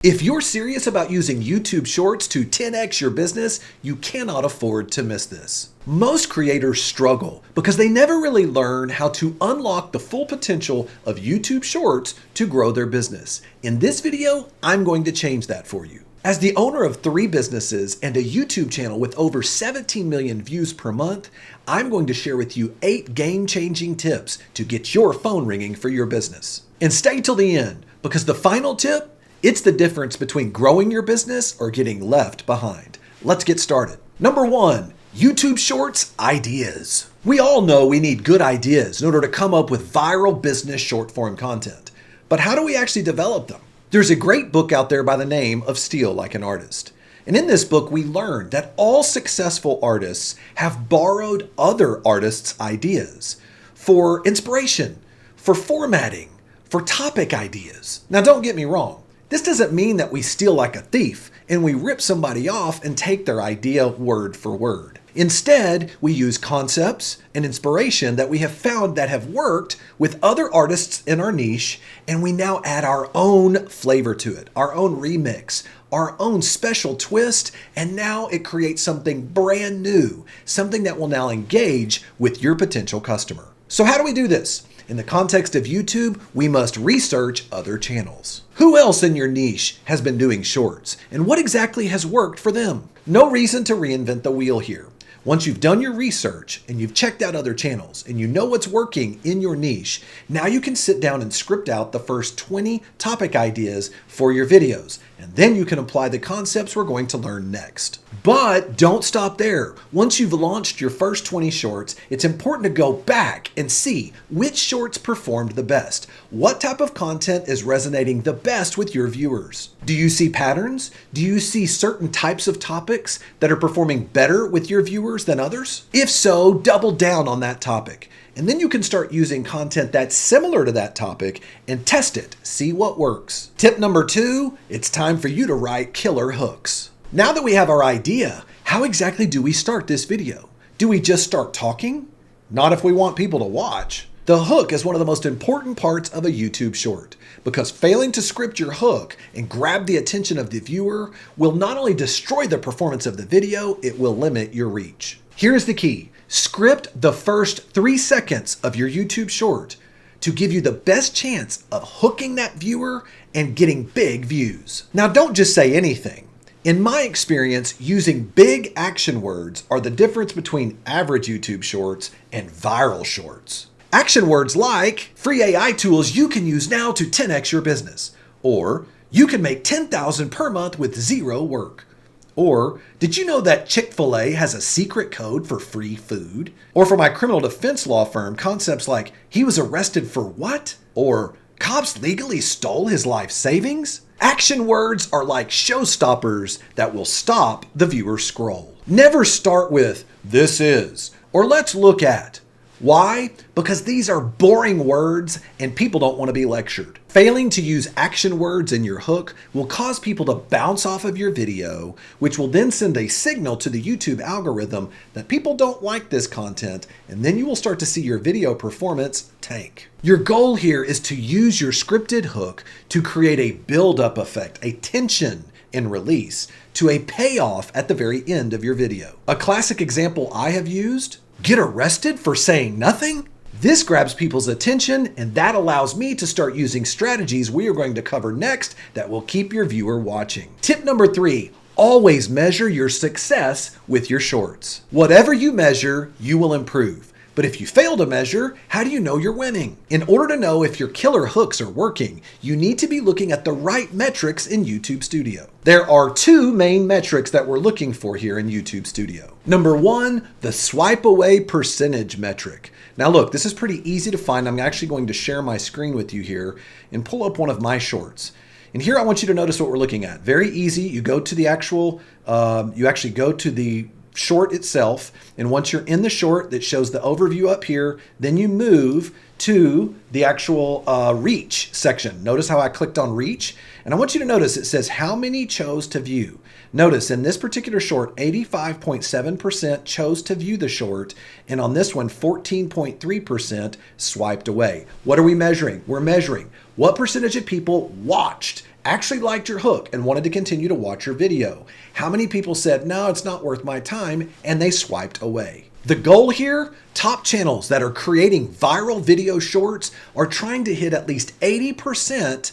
If you're serious about using YouTube Shorts to 10x your business, you cannot afford to miss this. Most creators struggle because they never really learn how to unlock the full potential of YouTube Shorts to grow their business. In this video, I'm going to change that for you. As the owner of 3 businesses and a YouTube channel with over 17 million views per month, I'm going to share with you 8 game-changing tips to get your phone ringing for your business. And stay till the end, because the final tip, it's the difference between growing your business or getting left behind. Let's get started. Number 1, YouTube Shorts ideas. We all know we need good ideas in order to come up with viral business short form content. But how do we actually develop them? There's a great book out there by the name of Steal Like an Artist. And in this book, we learned that all successful artists have borrowed other artists' ideas for inspiration, for formatting, for topic ideas. Now, don't get me wrong. This doesn't mean that we steal like a thief and we rip somebody off and take their idea word for word. Instead, we use concepts and inspiration that we have found that have worked with other artists in our niche, and we now add our own flavor to it, our own remix, our own special twist, and now it creates something brand new, something that will now engage with your potential customer. So how do we do this? In the context of YouTube, we must research other channels. Who else in your niche has been doing shorts, and what exactly has worked for them? No reason to reinvent the wheel here. Once you've done your research and you've checked out other channels and you know what's working in your niche, now you can sit down and script out the first 20 topic ideas for your videos, and then you can apply the concepts we're going to learn next. But don't stop there. Once you've launched your first 20 shorts, it's important to go back and see which shorts performed the best. What type of content is resonating the best with your viewers? Do you see patterns? Do you see certain types of topics that are performing better with your viewers than others? If so, double down on that topic. And then you can start using content that's similar to that topic and test it, see what works. Tip number 2, it's time for you to write killer hooks. Now that we have our idea, how exactly do we start this video? Do we just start talking? Not if we want people to watch. The hook is one of the most important parts of a YouTube short, because failing to script your hook and grab the attention of the viewer will not only destroy the performance of the video, it will limit your reach. Here's the key. Script the first 3 seconds of your YouTube short to give you the best chance of hooking that viewer and getting big views. Now, don't just say anything. In my experience, using big action words are the difference between average YouTube shorts and viral shorts. Action words like free AI tools you can use now to 10x your business, or you can make $10,000 per month with 0 work. Or, did you know that Chick-fil-A has a secret code for free food? Or for my criminal defense law firm, concepts like, he was arrested for what? Or, cops legally stole his life savings? Action words are like showstoppers that will stop the viewer's scroll. Never start with, this is, or let's look at. Why? Because these are boring words and people don't want to be lectured. Failing to use action words in your hook will cause people to bounce off of your video, which will then send a signal to the YouTube algorithm that people don't like this content, and then you will start to see your video performance tank. Your goal here is to use your scripted hook to create a build-up effect, a tension and release, to a payoff at the very end of your video. A classic example I have used: get arrested for saying nothing? This grabs people's attention, and that allows me to start using strategies we are going to cover next that will keep your viewer watching. Tip number 3, always measure your success with your shorts. Whatever you measure, you will improve. But if you fail to measure, how do you know you're winning? In order to know if your killer hooks are working, you need to be looking at the right metrics in YouTube Studio. There are 2 main metrics that we're looking for here in YouTube Studio. Number 1, the swipe away percentage metric. Now look, this is pretty easy to find. I'm actually going to share my screen with you here and pull up one of my shorts. And here I want you to notice what we're looking at. Very easy. You go to the actual, you actually go to the short itself, and once you're in the short that shows the overview up here, then you move to the actual reach section. Notice how I clicked on reach, and I want you to notice it says how many chose to view. Notice in this particular short, 85.7% chose to view the short, and on this one, 14.3% swiped away. What are we measuring? We're measuring what percentage of people watched actually liked your hook and wanted to continue to watch your video? How many people said, no, it's not worth my time, and they swiped away? The goal here, top channels that are creating viral video shorts are trying to hit at least 80%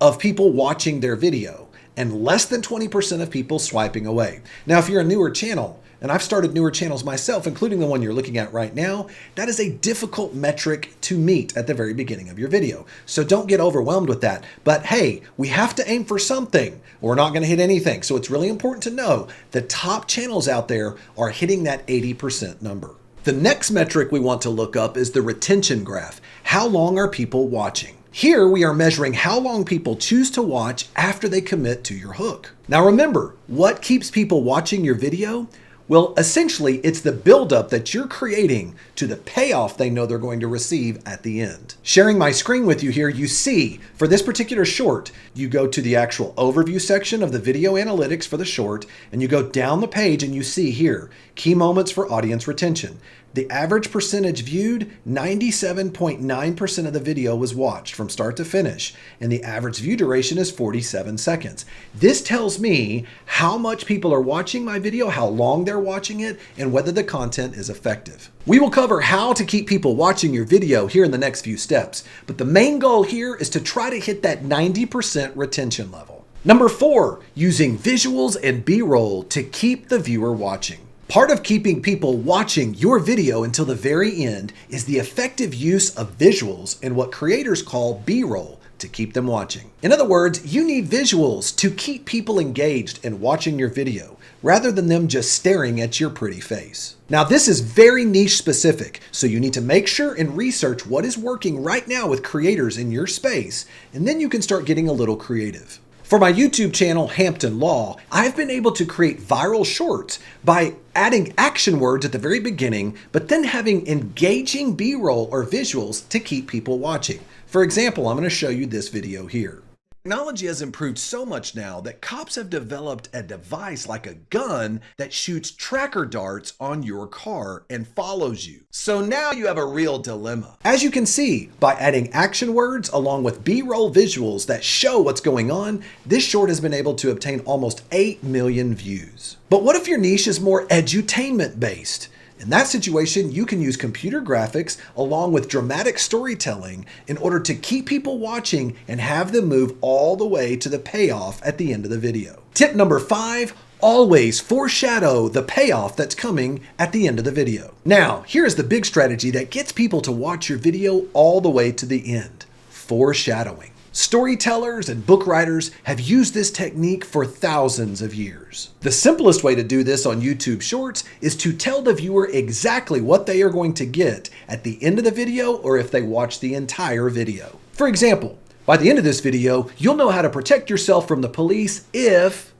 of people watching their video and less than 20% of people swiping away. Now, if you're a newer channel, and I've started newer channels myself, including the one you're looking at right now, that is a difficult metric to meet at the very beginning of your video. So don't get overwhelmed with that. But hey, we have to aim for something. We're not going to hit anything. So it's really important to know the top channels out there are hitting that 80% number. The next metric we want to look up is the retention graph. How long are people watching? Here we are measuring how long people choose to watch after they commit to your hook. Now remember, what keeps people watching your video? Well, essentially, it's the buildup that you're creating to the payoff they know they're going to receive at the end. Sharing my screen with you here, you see, for this particular short, you go to the actual overview section of the video analytics for the short, and you go down the page and you see here, key moments for audience retention. The average percentage viewed, 97.9% of the video was watched from start to finish, and the average view duration is 47 seconds. This tells me how much people are watching my video, how long they're watching it, and whether the content is effective. We will cover how to keep people watching your video here in the next few steps, but the main goal here is to try to hit that 90% retention level. Number 4, using visuals and B-roll to keep the viewer watching. Part of keeping people watching your video until the very end is the effective use of visuals and what creators call B-roll to keep them watching. In other words, you need visuals to keep people engaged and watching your video rather than them just staring at your pretty face. Now, this is very niche specific, so you need to make sure and research what is working right now with creators in your space, and then you can start getting a little creative. For my YouTube channel, Hampton Law, I've been able to create viral shorts by adding action words at the very beginning, but then having engaging B-roll or visuals to keep people watching. For example, I'm going to show you this video here. Technology has improved so much now that cops have developed a device like a gun that shoots tracker darts on your car and follows you. So now you have a real dilemma. As you can see, by adding action words along with B-roll visuals that show what's going on, this short has been able to obtain almost 8 million views. But what if your niche is more edutainment based? In that situation, you can use computer graphics along with dramatic storytelling in order to keep people watching and have them move all the way to the payoff at the end of the video. Tip number 5, always foreshadow the payoff that's coming at the end of the video. Now, here's the big strategy that gets people to watch your video all the way to the end: foreshadowing. Storytellers and book writers have used this technique for thousands of years. The simplest way to do this on YouTube Shorts is to tell the viewer exactly what they are going to get at the end of the video or if they watch the entire video. For example, by the end of this video, you'll know how to protect yourself from the police if,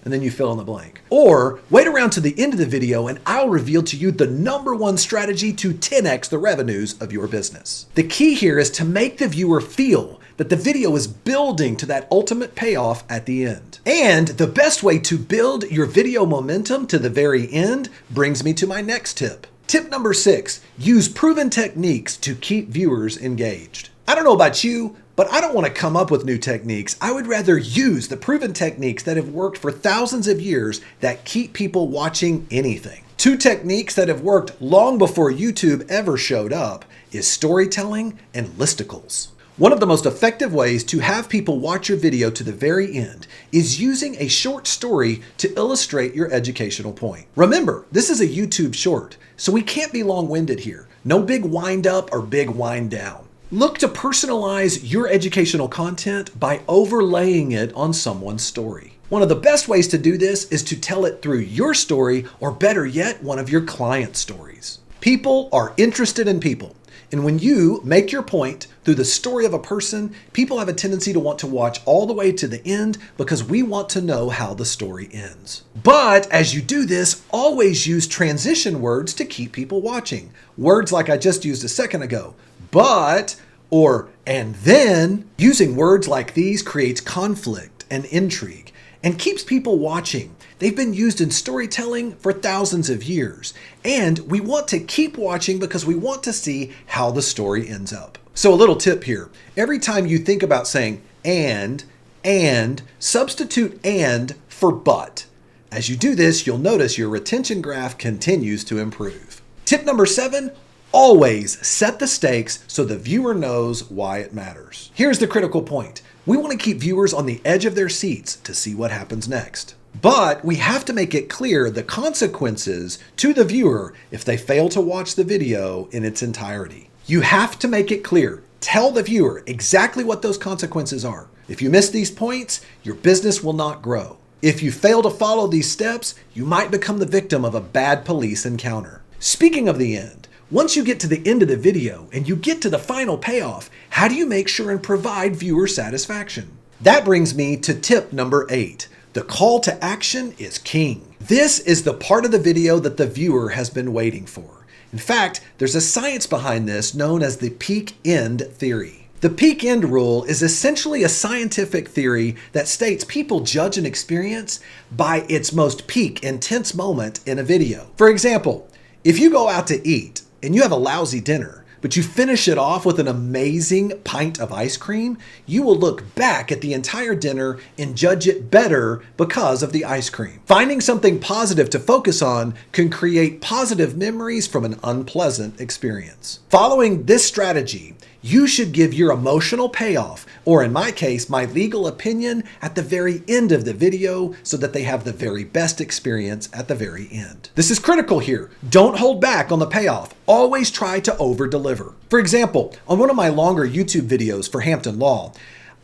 and then you fill in the blank. Or wait around to the end of the video and I'll reveal to you the #1 strategy to 10x the revenues of your business. The key here is to make the viewer feel that the video is building to that ultimate payoff at the end. And the best way to build your video momentum to the very end brings me to my next tip. Tip number 6, use proven techniques to keep viewers engaged. I don't know about you, but I don't want to come up with new techniques. I would rather use the proven techniques that have worked for thousands of years that keep people watching anything. 2 techniques that have worked long before YouTube ever showed up is storytelling and listicles. One of the most effective ways to have people watch your video to the very end is using a short story to illustrate your educational point. Remember, this is a YouTube short, so we can't be long-winded here. No big wind up or big wind down. Look to personalize your educational content by overlaying it on someone's story. One of the best ways to do this is to tell it through your story, or better yet, one of your client stories. People are interested in people. And when you make your point through the story of a person, people have a tendency to want to watch all the way to the end because we want to know how the story ends. But as you do this, always use transition words to keep people watching. Words like I just used a second ago, but, or, and then. Using words like these creates conflict and intrigue and keeps people watching. They've been used in storytelling for thousands of years, and we want to keep watching because we want to see how the story ends up. So a little tip here. Every time you think about saying and and, substitute and for but. As you do this, you'll notice your retention graph continues to improve. Tip number 7, always set the stakes so the viewer knows why it matters. Here's the critical point. We want to keep viewers on the edge of their seats to see what happens next. But we have to make it clear the consequences to the viewer if they fail to watch the video in its entirety. You have to make it clear. Tell the viewer exactly what those consequences are. If you miss these points, your business will not grow. If you fail to follow these steps, you might become the victim of a bad police encounter. Speaking of the end, once you get to the end of the video and you get to the final payoff, how do you make sure and provide viewer satisfaction? That brings me to tip number 8. The call to action is king. This is the part of the video that the viewer has been waiting for. In fact, there's a science behind this known as the peak end theory. The peak end rule is essentially a scientific theory that states people judge an experience by its most peak intense moment in a video. For example, if you go out to eat and you have a lousy dinner, but you finish it off with an amazing pint of ice cream, you will look back at the entire dinner and judge it better because of the ice cream. Finding something positive to focus on can create positive memories from an unpleasant experience. Following this strategy, you should give your emotional payoff, or in my case, my legal opinion, at the very end of the video so that they have the very best experience at the very end. This is critical here. Don't hold back on the payoff. Always try to over-deliver. For example, on one of my longer YouTube videos for Hampton Law,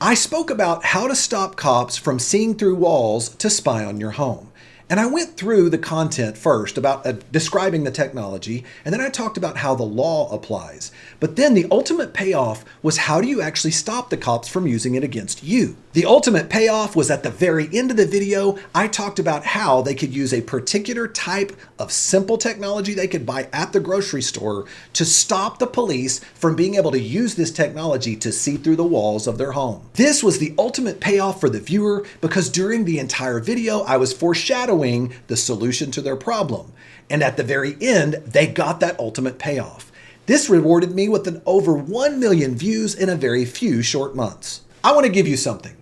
I spoke about how to stop cops from seeing through walls to spy on your home. And I went through the content first about describing the technology, and then I talked about how the law applies. But then the ultimate payoff was how do you actually stop the cops from using it against you? The ultimate payoff was at the very end of the video. I talked about how they could use a particular type of simple technology they could buy at the grocery store to stop the police from being able to use this technology to see through the walls of their home. This was the ultimate payoff for the viewer because during the entire video, I was foreshadowing the solution to their problem. And at the very end, they got that ultimate payoff. This rewarded me with over 1 million views in a very few short months. I want to give you something.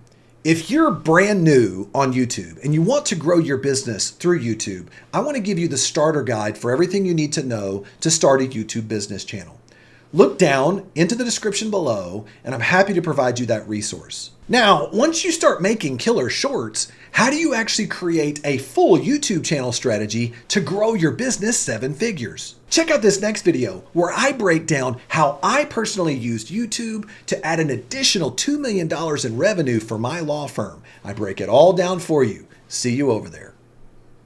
If you're brand new on YouTube and you want to grow your business through YouTube, I want to give you the starter guide for everything you need to know to start a YouTube business channel. Look down into the description below, and I'm happy to provide you that resource. Now, once you start making killer shorts, how do you actually create a full YouTube channel strategy to grow your business 7 figures? Check out this next video where I break down how I personally used YouTube to add an additional $2 million in revenue for my law firm. I break it all down for you. See you over there.